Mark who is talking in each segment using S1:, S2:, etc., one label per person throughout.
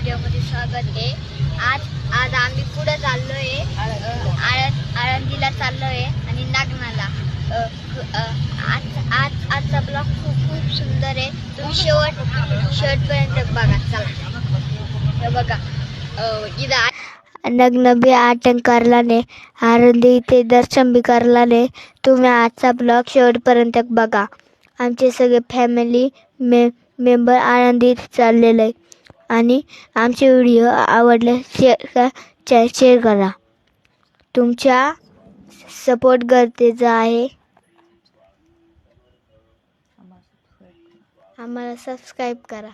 S1: व्हिडिओमध्ये स्वागत आहे। आज आम्ही पुढे चाललोय, आळंदीला चाललोय आणि नागनाला। आजचा ब्लॉग खूप सुंदर आहे, तुम्ही शेवटपर्यंत बघा। चला हे बघा, इथं नग्न बी आटन करलाने, आळंदी इथे दर्शन बी करलाने। तुम्ही आजचा ब्लॉग शेवटपर्यंत बघा। आमचे सगळे फॅमिली मेंबर आळंदीत चाललेले आहे आणि आमचे व्हिडिओ आवडले शेअर करा। तुमच्या सपोर्ट गरजेचा आहे, आम्हाला सबस्क्राईब करा।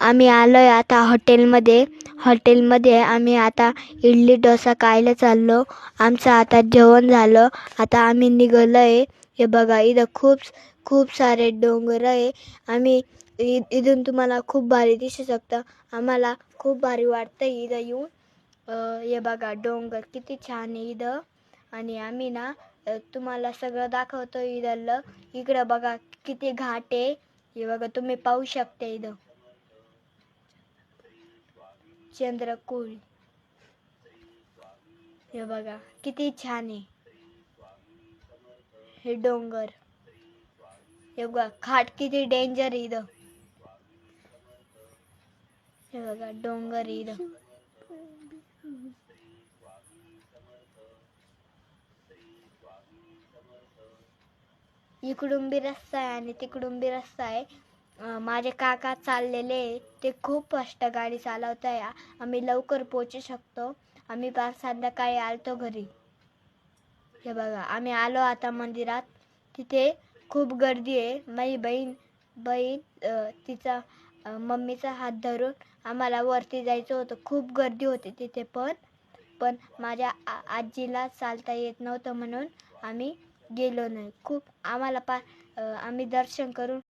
S1: आम्ही आलोय आता हॉटेलमध्ये आम्ही आता इडली डोसा खायला चाललो। आमचं आता जेवण झालं, आता आम्ही निघालोय। हे बघा, इथं खूप सारे डोंगर आहे। आम्ही इथून तुम्हाला खूप भारी दिसू शकतं, आम्हाला खूप भारी वाटतं इथं येऊन। हे बघा, डोंगर किती छान आहे इथं। आणि आम्ही ना तुम्हाला सगळं दाखवतो इथलं। इकडं बघा किती घाट आहे, हे बघा तुम्ही पाहू शकता इथं चंद्रकोर। हे बघा किती छान आहे हे डोंगर। हे बघा घाट किती डेंजर आहे इथं। हे बघा डोंगर इथं। इकडून बी रस्ता आहे आणि तिकडून बी रस्ता आहे। माझे काका चाललेले, ते खूप फास्ट गाडी चालवत आहे। आम्ही लवकर पोहोचू शकतो। आम्ही पार संध्याकाळी आलतो घरी। हे बघा, आम्ही आलो आता मंदिरात। तिथे खूप गर्दी आहे। माझी बहीण तिचा मम्मीचा हात धरून आम्हाला वरती जायचं होतं। खूप गर्दी होती तिथे, पण माझ्या आजीला चालता येत नव्हतं म्हणून आम्ही गेलो नाही। आम्ही दर्शन करून